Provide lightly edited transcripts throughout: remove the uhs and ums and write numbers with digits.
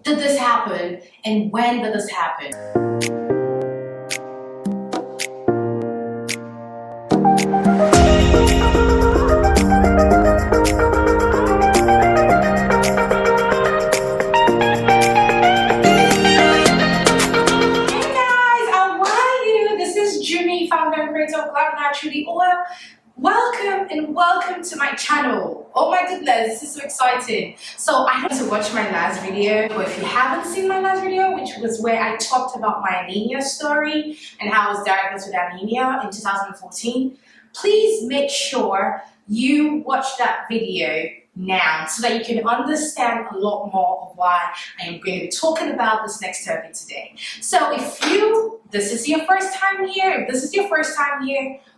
did this happen and when did this happen? Naturally oil. Welcome and welcome to my channel. Oh my goodness, this is so exciting. So I had to watch my last video, but if you haven't seen my last video, which was where I talked about my anemia story and how I was diagnosed with anemia in 2014, please make sure you watch that video now so that you can understand a lot more of why I am going to be talking about this next topic today. So if this is your first time here,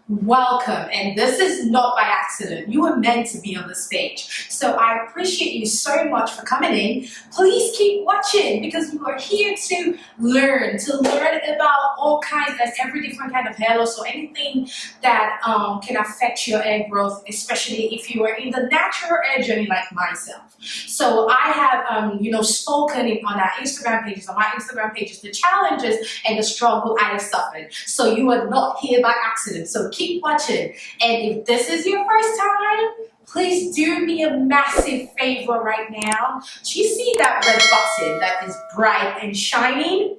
welcome, and this is not by accident. You were meant to be on the stage. So I appreciate you so much for coming in. Please keep watching because you are here to learn about all kinds and every different kind of hair loss or anything that can affect your hair growth, especially if you are in the natural hair journey like myself. So I have spoken on our Instagram pages, the challenges and the struggle I have suffered. So you are not here by accident. So keep watching. And if this is your first time, please do me a massive favor right now. Do you see that red button that is bright and shining?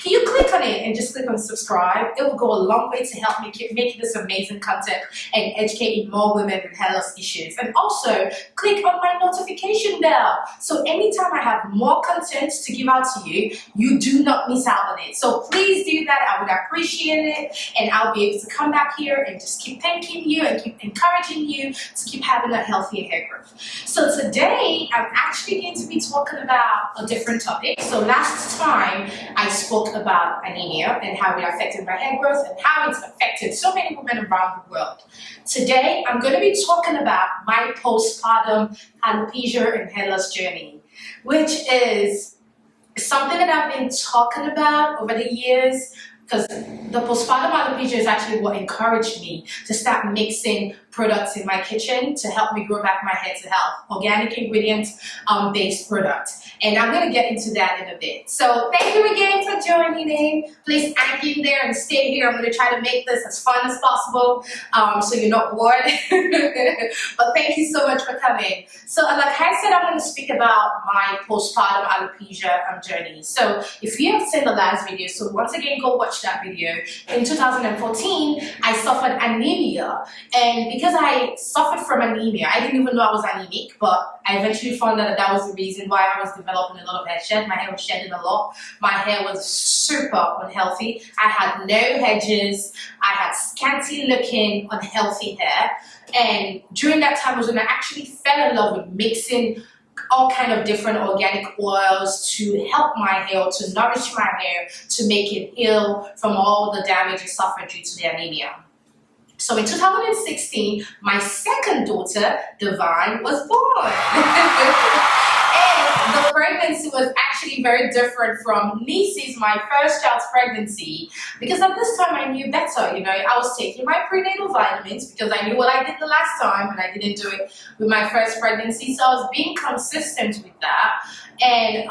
Can you click on it and just click on subscribe? It will go a long way to help me keep making this amazing content and educating more women with hair loss issues. And also, click on my notification bell. So anytime I have more content to give out to you, you do not miss out on it. So please do that. I would appreciate it. And I'll be able to come back here and just keep thanking you and keep encouraging you to keep having a healthier hair growth. So today, I'm actually going to be talking about a different topic. So last time, I spoke about anemia and how it affected my hair growth and how it's affected so many women around the world. Today, I'm going to be talking about my postpartum alopecia and hair loss journey, which is something that I've been talking about over the years, because the postpartum alopecia is actually what encouraged me to start mixing products in my kitchen to help me grow back my hair to health, organic ingredients based products. And I'm going to get into that in a bit. So thank you again for joining in. Please hang in there and stay here. I'm going to try to make this as fun as possible so you're not bored. But thank you so much for coming. So like I said, I'm going to speak about my postpartum alopecia journey. So if you have seen the last video, so once again, go watch that video. In 2014, I suffered anemia. And because I suffered from anemia, I didn't even know I was anemic, but I eventually found out that was the reason why I was developing a lot of hair shed. My hair was shedding a lot. My hair was super unhealthy. I had no hedges. I had scanty looking, unhealthy hair. And during that time was when I actually fell in love with mixing all kind of different organic oils to help my hair, to nourish my hair, to make it heal from all the damage it suffered due to the anemia. So in 2016, my second daughter, Divine, was born. And the pregnancy was actually very different from Niecy's, my first child's pregnancy, because at this time I knew better. I was taking my prenatal vitamins because I knew what I did the last time and I didn't do it with my first pregnancy. So I was being consistent with that. And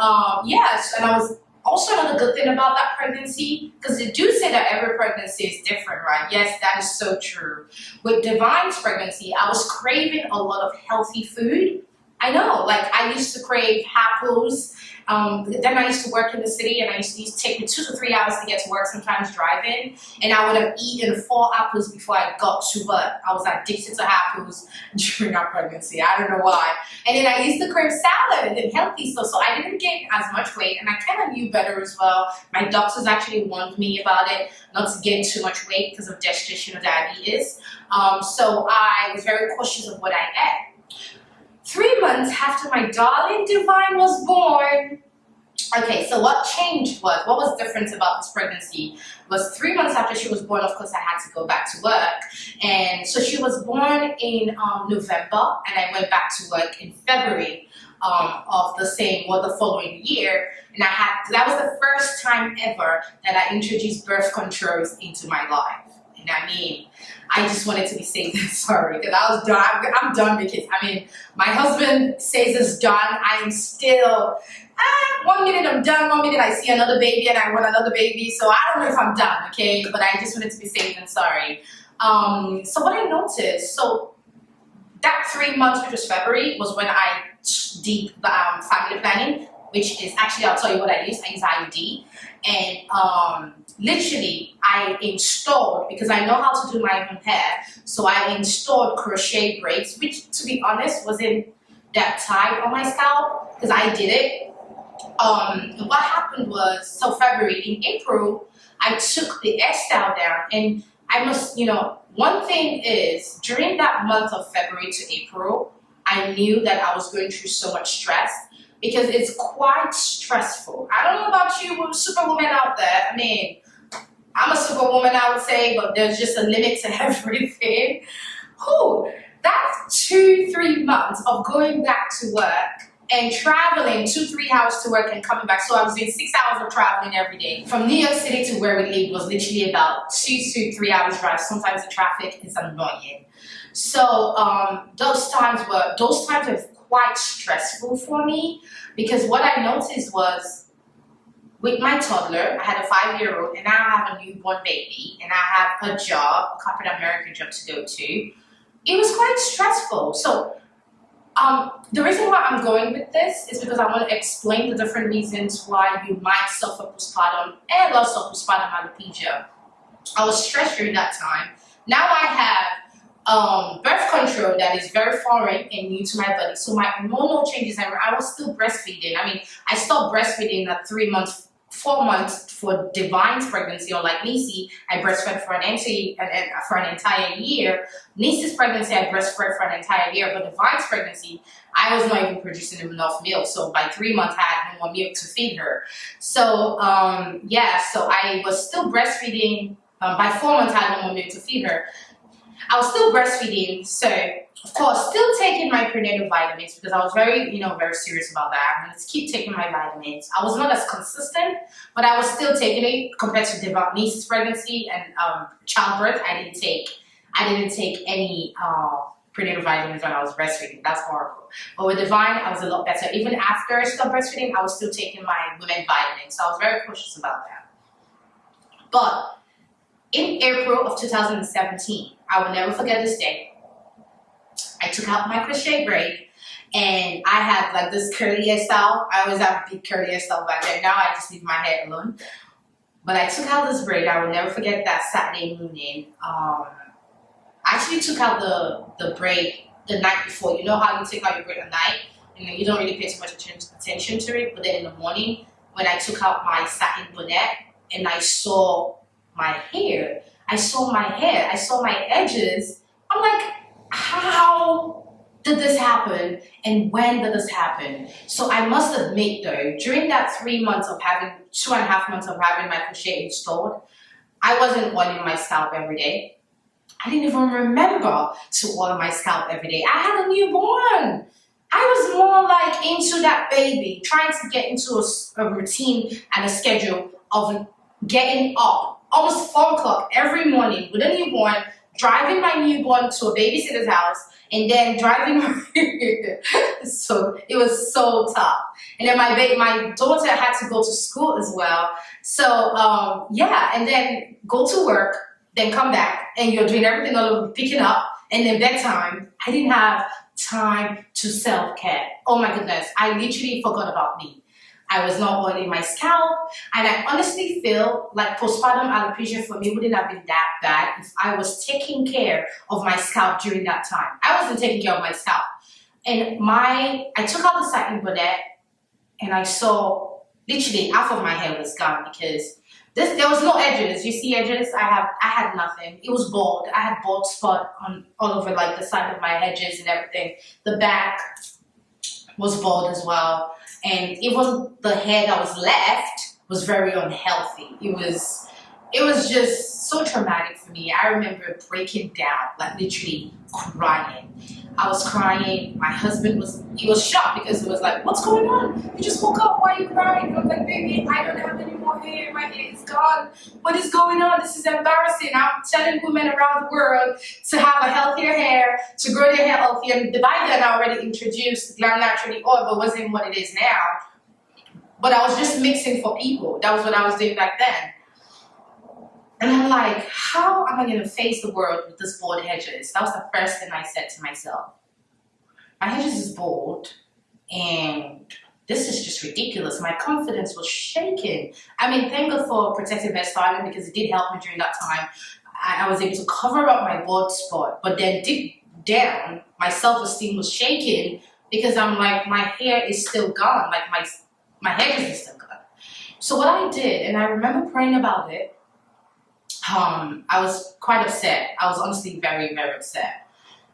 yes, and I was also another good thing about that pregnancy, because they do say that every pregnancy is different, right? Yes, that is so true. With Divine's pregnancy, I was craving a lot of healthy food. I know, like I used to crave apples. Then I used to work in the city and I used to take me 2 to 3 hours to get to work, sometimes driving. And I would have eaten 4 apples before I got to work. I was addicted to apples during our pregnancy. I don't know why. And then I used to crave salad and healthy stuff. So I didn't gain as much weight and I kind of knew better as well. My doctors actually warned me about it, not to gain too much weight because of gestational diabetes. So I was very cautious of what I ate. 3 months after my darling Divine was born, okay, so what changed what was different about this pregnancy was 3 months after she was born, of course, I had to go back to work. And so she was born in November and I went back to work in February of the following year. And that was the first time ever that I introduced birth controls into my life. And I mean, I just wanted to be safe and sorry because I was done. I'm done because I mean, my husband says it's done. I am still, 1 minute I'm done, 1 minute I see another baby and I want another baby. So I don't know if I'm done, okay? But I just wanted to be safe and sorry. So what I noticed, so that 3 months, which was February, was when I did family planning, which is actually, I'll tell you what I use. I use IUD. And literally, I installed, because I know how to do my own hair, so I installed crochet braids, which, to be honest, wasn't that tight on my scalp, because I did it. What happened was, so February, in April, I took the hairstyle down, and I must, one thing is, during that month of February to April, I knew that I was going through so much stress because it's quite stressful. I don't know about you, superwoman out there. I mean, I'm a superwoman, I would say, but there's just a limit to everything. That's 2-3 months of going back to work and traveling 2-3 hours to work and coming back. So I was doing 6 hours of traveling every day. From New York City to where we lived was literally about 2 to 3 hours drive. Sometimes the traffic is annoying. So those times were quite stressful for me because what I noticed was with my toddler, I had a 5-year-old and I have a newborn baby and I have a job, a corporate American job to go to. It was quite stressful. So the reason why I'm going with this is because I want to explain the different reasons why you might suffer postpartum and lots of postpartum alopecia. I was stressed during that time. Now I have birth control that is very foreign and new to my body. So my hormonal changes, and I was still breastfeeding. I mean, I stopped breastfeeding at 3 months, 4 months for Divine's pregnancy. Unlike Nisi, I breastfed for an entire year. Nisi's pregnancy, I breastfed for an entire year. But Divine's pregnancy, I was not even producing enough milk. So by 3 months, I had no more milk to feed her. So so I was still breastfeeding. By 4 months, I had no more milk to feed her. I was still breastfeeding, so of course, still taking my prenatal vitamins because I was very, very serious about that. I'm going to keep taking my vitamins. I was not as consistent, but I was still taking it compared to Denise's pregnancy and childbirth. I didn't take any prenatal vitamins when I was breastfeeding. That's horrible. But with Divine, I was a lot better. Even after I stopped breastfeeding, I was still taking my women vitamins. So I was very cautious about that. But in April of 2017, I will never forget this day. I took out my crochet braid and I had like this curly hairstyle. I always have a big curly hairstyle back then. Now I just leave my hair alone. But I took out this braid. I will never forget that Saturday morning. I actually took out the braid the night before. You know how you take out your braid at night and then you don't really pay too much attention to it. But then in the morning, when I took out my satin bonnet and I saw my hair, I saw my edges. I'm like, how did this happen and when did this happen? So I must admit though, during that 3 months of having, 2.5 months of having my crochet installed, I wasn't oiling my scalp every day. I didn't even remember to oil my scalp every day. I had a newborn. I was more like into that baby, trying to get into a routine and a schedule of getting up almost 4 o'clock every morning with a newborn, driving my newborn to a babysitter's house, and then driving so it was so tough. And then my daughter had to go to school as well. So and then go to work, then come back, and you're doing everything all over, picking up, and then bedtime. I didn't have time to self-care. Oh my goodness, I literally forgot about me. I was not oiling my scalp, and I honestly feel like postpartum alopecia for me wouldn't have been that bad if I was taking care of my scalp during that time. I wasn't taking care of my scalp. And I took out the satin bonnet, and I saw literally half of my hair was gone because there was no edges. You see edges? I had nothing. It was bald. I had bald spot all over like the side of my edges and everything. The back was bald as well. And even the hair that was left was very unhealthy. It it was just so traumatic for me. I remember breaking down, like literally crying. I was crying. My husband he was shocked because he was like, what's going on? You just woke up, why are you crying? And I was like, baby, I don't have any more hair. My hair is gone. What is going on? This is embarrassing. I'm telling women around the world to have a healthier hair, to grow their hair healthier. And by then I already introduced Glam Naturally Oil, but wasn't what it is now. But I was just mixing for people. That was what I was doing back then. And I'm like, how am I going to face the world with this bald hedges? That was the first thing I said to myself. My hedges is bald, and this is just ridiculous. My confidence was shaking. I mean, thank God for protective hairstyling because it did help me during that time. I was able to cover up my bald spot, but then deep down, my self-esteem was shaking because I'm like, my hair is still gone. Like my hedges is still gone. So what I did, and I remember praying about it, I was quite upset. I was honestly very, very upset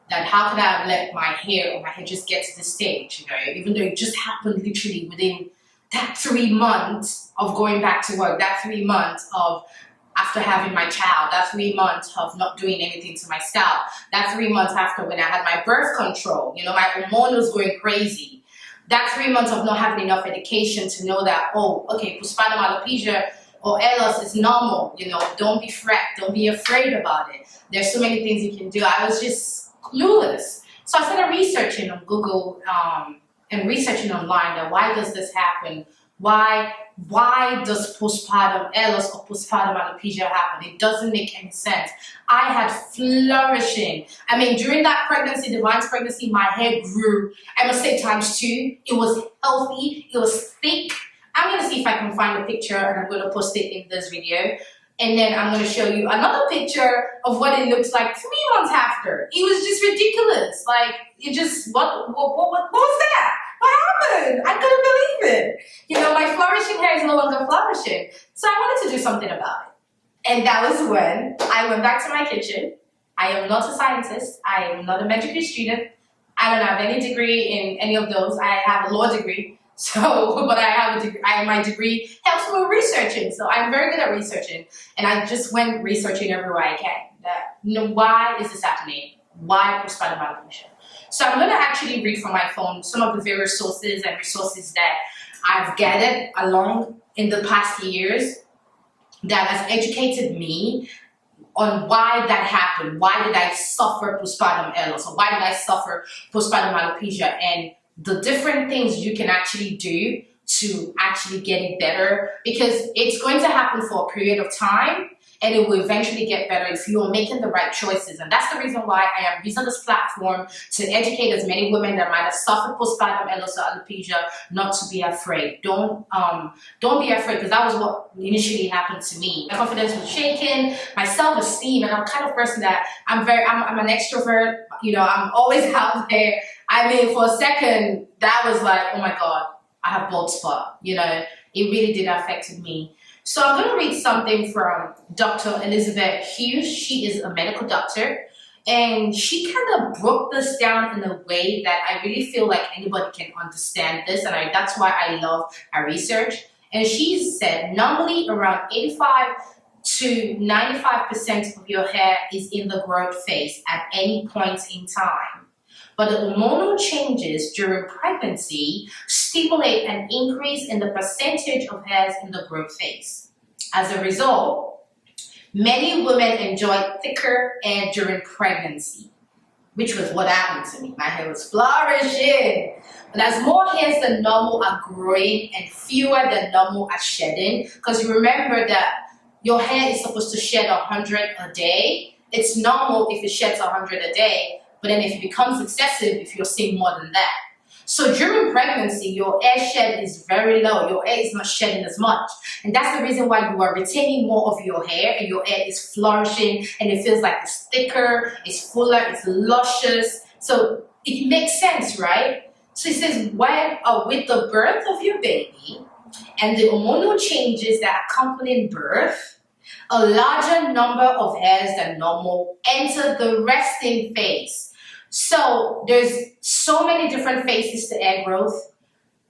that how could I have let my hair or my hair just get to this stage, you know, even though it just happened literally within that 3 months of going back to work, that 3 months of after having my child, that 3 months of not doing anything to my scalp, that 3 months after when I had my birth control, you know, my hormone was going crazy. That 3 months of not having enough education to know that, oh, okay, postpartum alopecia or LS is normal, you know, don't be don't be afraid about it. There's so many things you can do. I was just clueless. So I started researching on Google and researching online that why does this happen? Why does postpartum LS or postpartum alopecia happen? It doesn't make any sense. I had flourishing. I mean, during that pregnancy, Divine's pregnancy, my hair grew, I must say ×2. It was healthy, it was thick. I'm going to see if I can find a picture and I'm going to post it in this video. And then I'm going to show you another picture of what it looks like 3 months after. It was just ridiculous. Like, it just, what was that? What happened? I couldn't believe it. You know, my flourishing hair is no longer flourishing. So I wanted to do something about it. And that was when I went back to my kitchen. I am not a scientist. I am not a medical student. I don't have any degree in any of those. I have a law degree. So, but I have a degree, my degree helps me with researching. So I'm very good at researching. And I just went researching everywhere I can. That, you know, why is this happening? Why postpartum alopecia? So I'm going to actually read from my phone some of the various sources and resources that I've gathered along in the past years that has educated me on why that happened. Why did I suffer postpartum LS? Or why did I suffer postpartum alopecia? And the different things you can actually do to actually get it better, because it's going to happen for a period of time and it will eventually get better if you are making the right choices. And that's the reason why I am using this platform to educate as many women that might have suffered postpartum LS or alopecia not to be afraid. Don't be afraid, because that was what initially happened to me. My confidence was shaken, my self-esteem, and I'm the kind of person that I'm an extrovert, you know, I'm always out there. I mean, for a second, that was like, oh my God, I have bald spot. You know, it really did affect me. So I'm going to read something from Dr. Elizabeth Hughes. She is a medical doctor, and she kind of broke this down in a way that I really feel like anybody can understand this, and that's why I love her research. And she said normally around 85 to 95% of your hair is in the growth phase at any point in time. But the hormonal changes during pregnancy stimulate an increase in the percentage of hairs in the growth phase. As a result, many women enjoy thicker hair during pregnancy, which was what happened to me. My hair was flourishing. But as more hairs than normal are growing and fewer than normal are shedding, because you remember that your hair is supposed to shed 100 a day. It's normal if it sheds 100 a day. But then if it becomes excessive, if you're seeing more than that. So during pregnancy, your hair shed is very low. Your hair is not shedding as much. And that's the reason why you are retaining more of your hair, and your hair is flourishing and it feels like it's thicker, it's fuller, it's luscious. So it makes sense, right? So it says, with the birth of your baby and the hormonal changes that accompany birth, a larger number of hairs than normal enter the resting phase. So there's so many different phases to hair growth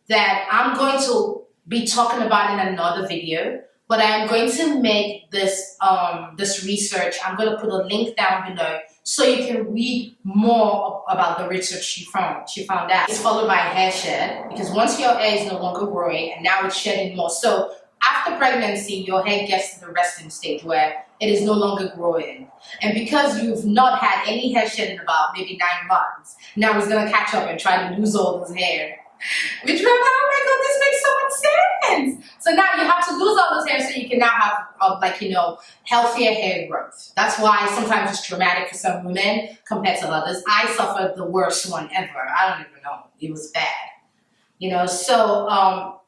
that I'm going to be talking about in another video. but I am going to make this this research. I'm going to put a link down below so you can read more about the research she found. Out. It's followed by hair shed, because once your hair is no longer growing and now it's shedding more. So after pregnancy, your hair gets to the resting stage where it is no longer growing. And because you've not had any hair shed in about maybe 9 months, now it's going to catch up and try to lose all this hair. Which we're like, oh my god, this makes so much sense. So now you have to lose all those hair so you can now have like, you know, healthier hair growth. That's why sometimes it's traumatic for some women compared to others. I suffered the worst one ever. I don't even know. It was bad. You know, so I'll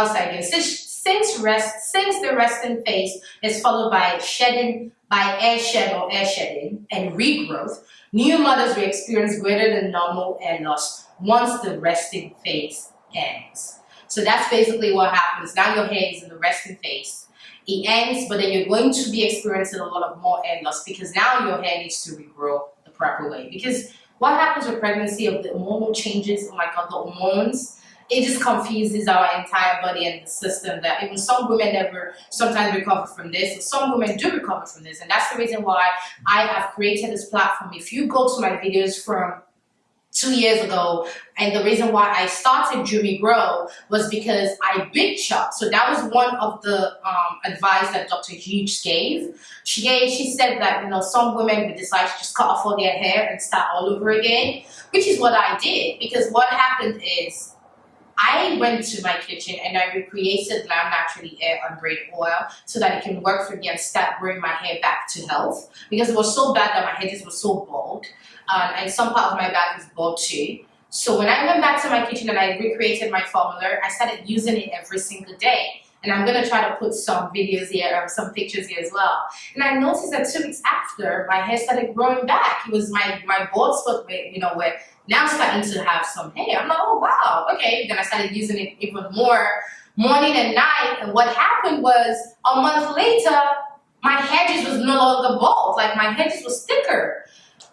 say again, since the resting phase is followed by shedding, by air shed or air shedding and regrowth, new mothers will experience greater than normal hair loss once the resting phase ends. So that's basically what happens. Now your hair is in the resting phase. It ends, but then you're going to be experiencing a lot of more hair loss because now your hair needs to regrow the proper way. Because what happens with pregnancy of the hormonal changes, oh my god, the hormones, it just confuses our entire body and the system, that even some women never sometimes recover from this, and some women do recover from this. And that's the reason why I have created this platform. If you go to my videos from 2 years ago, and the reason why I started Jumi Grow was because I big shot. So that was one of the advice that Dr. Hughes gave. She said that, you know, some women would decide to just cut off all their hair and start all over again, which is what I did. Because what happened is I went to my kitchen and I recreated Glam Naturally Hair Unbraid Oil so that it can work for me and start bringing my hair back to health, because it was so bad that my edges were so bald. And some part of my back is bald too. So when I went back to my kitchen and I recreated my formula, I started using it every single day. And I'm going to try to put some videos here, some pictures here as well. And I noticed that 2 weeks after, my hair started growing back. It was my bald spot, you know, where now starting to have some hair. I'm like, oh wow, okay. Then I started using it even more morning and night. And what happened was a month later, my hedges was no longer bald. Like my hedges was thicker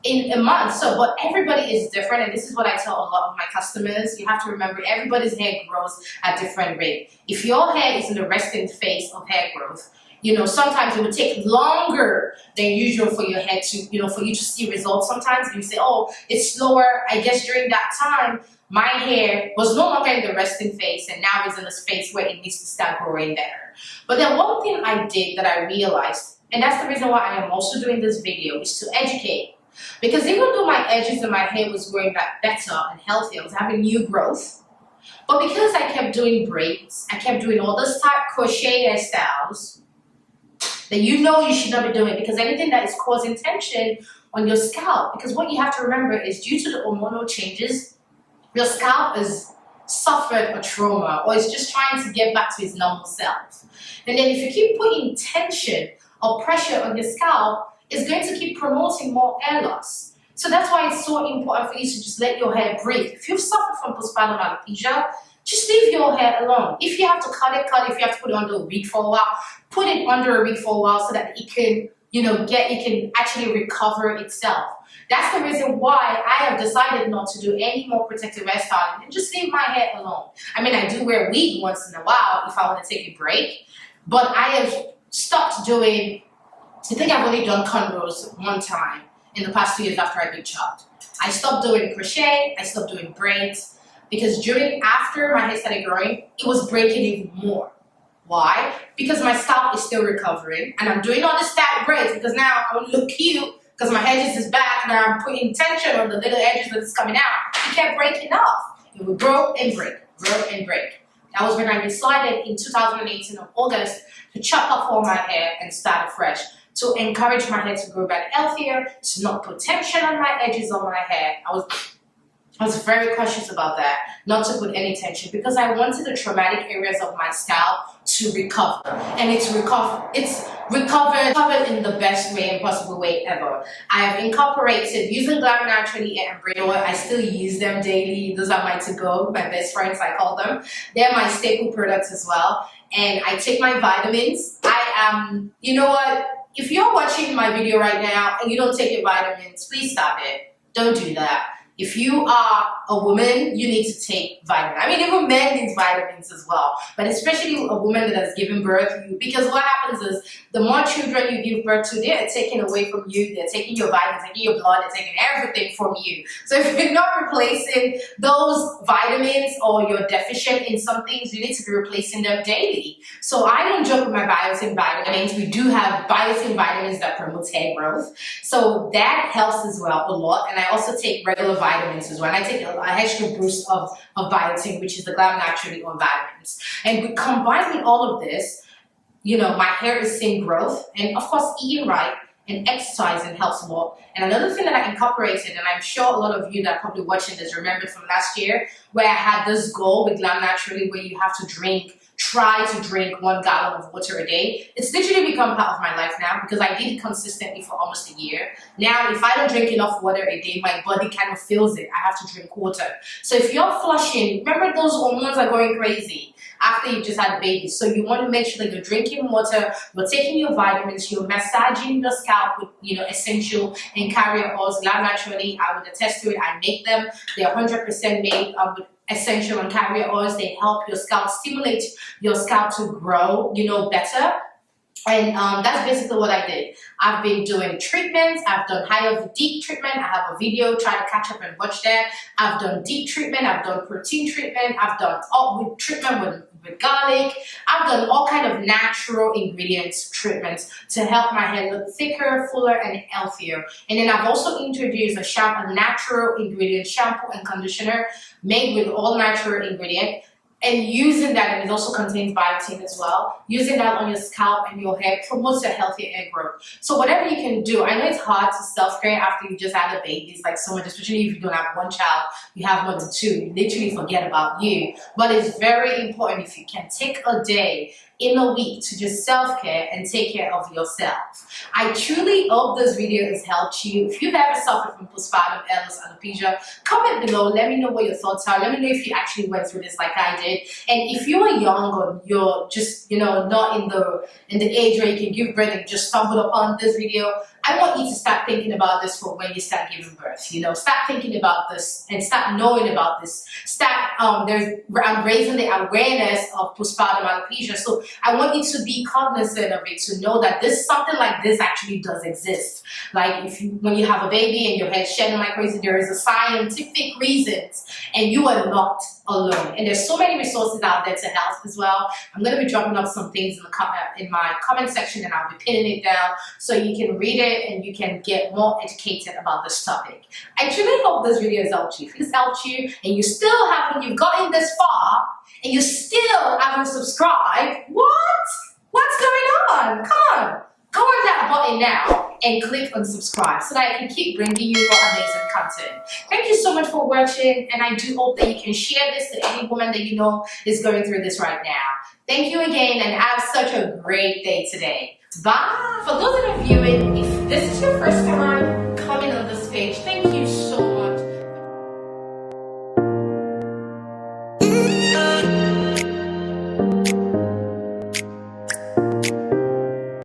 in a month. So, but everybody is different, and this is what I tell a lot of my customers. You have to remember, everybody's hair grows at different rate. If your hair is in the resting phase of hair growth, you know, sometimes it will take longer than usual for your hair to, you know, for you to see results. Sometimes you say, oh, it's slower. I guess during that time, my hair was no longer in the resting phase, and now it's in this phase where it needs to start growing better. But then one thing I did that I realized, and that's the reason why I am also doing this video, is to educate. Because even though my edges and my hair was growing back better and healthier, I was having new growth. But because I kept doing braids, I kept doing all this type crochet hairstyles that you know you should not be doing, because anything that is causing tension on your scalp, because what you have to remember is due to the hormonal changes, your scalp has suffered a trauma or is just trying to get back to its normal self. And then if you keep putting tension or pressure on your scalp, it's going to keep promoting more hair loss. So that's why it's so important for you to just let your hair breathe. If you've suffered from postpartum alopecia, just leave your hair alone. If you have to cut it, cut it. If you have to put it under a wig for a while, put it under a wig for a while so that it can, you know, it can actually recover itself. That's the reason why I have decided not to do any more protective hairstyling and just leave my hair alone. I mean, I do wear a wig once in a while if I want to take a break, but I have stopped doing, I think I've only done cornrows one time in the past 2 years after I big chopped. I stopped doing crochet, I stopped doing braids, because after my hair started growing, it was breaking even more. Why? Because my scalp is still recovering, and I'm doing all the stacked braids because now I want to look cute because my edges is back. Now I'm putting tension on the little edges that's coming out. It kept breaking off. It would grow and break, grow and break. That was when I decided in 2018 of August to chop off all my hair and start afresh, to encourage my hair to grow back healthier, to not put tension on my edges of my hair. I was very cautious about that, not to put any tension, because I wanted the traumatic areas of my scalp to recover. And it's recovered in the best way and possible way ever. I have incorporated using Glam Naturally and Braid Oil. I still use them daily. Those are my to-go, my best friends, I call them. They're my staple products as well. And I take my vitamins. You know what? If you're watching my video right now and you don't take your vitamins, please stop it. Don't do that. If you are a woman, you need to take vitamins. I mean, even men need vitamins as well, but especially a woman that has given birth, because what happens is the more children you give birth to, they're taken away from you, they're taking your vitamins, taking your blood, they're taking everything from you. So if you're not replacing those vitamins or you're deficient in some things, you need to be replacing them daily. So I don't joke with my biotin vitamins. We do have biotin vitamins that promote hair growth. So that helps as well a lot. And I also take regular vitamins as well. And I take an extra boost of biotin, which is the Glam Naturally on vitamins. And we combining all of this, you know, my hair is seeing growth, and of course eating right and exercising helps a lot. And another thing that I incorporated, and I'm sure a lot of you that are probably watching this remembered from last year, where I had this goal with Glam Naturally where you have to try to drink 1 gallon of water a day. It's literally become part of my life now because I did it consistently for almost a year. Now, if I don't drink enough water a day, my body kind of feels it. I have to drink water. So if you're flushing, remember those hormones are going crazy after you just had a baby. So you want to make sure that you're drinking water, you're taking your vitamins, you're massaging your scalp with, you know, essential and carrier oils. Glam Naturally, I would attest to it. I make them. They're 100% made with essential and carrier oils. They help your scalp, stimulate your scalp to grow, you know, better. And that's basically what I did. I've been doing treatments. I've done deep treatment. I have a video. Try to catch up and watch that. I've done deep treatment. I've done protein treatment. I've done treatment with garlic. I've done all kind of natural ingredients treatments to help my hair look thicker, fuller, and healthier. And then I've also introduced a natural ingredient shampoo and conditioner made with all natural ingredients. And using that, and it also contains biotin as well, using that on your scalp and your hair promotes a healthy hair growth. So whatever you can do, I know it's hard to self-care after you just had a baby. It's like so much, especially if you don't have one child, you have more than two, you literally forget about you. But it's very important if you can take a day in a week to just self-care and take care of yourself. I truly hope this video has helped you. If you've ever suffered from postpartum illness, alopecia, comment below. Let me know what your thoughts are. Let me know if you actually went through this like I did. And if you are young or you're just, you know, not in the age where you can give birth and just stumbled upon this video, I want you to start thinking about this for when you start giving birth. You know, start thinking about this and start knowing about this. I'm raising the awareness of postpartum alopecia. So I want you to be cognizant of it, to know that something like this actually does exist. Like when you have a baby and your hair's shedding like crazy, there is a scientific reasons, and you are not alone. And there's so many resources out there to help as well. I'm going to be dropping up some things in my comment section, and I'll be pinning it down so you can read it and you can get more educated about this topic. I truly hope this video has helped you. If it's helped you and you've gotten this far and you still haven't subscribed, what's going on? Come on, go on that button now and click on subscribe so that I can keep bringing you more amazing content. Thank you so much for watching, and I do hope that you can share this to any woman that you know is going through this right now. Thank you again, and have such a great day today. Bye! For those that are viewing, if this is your first time coming on this page, thank you.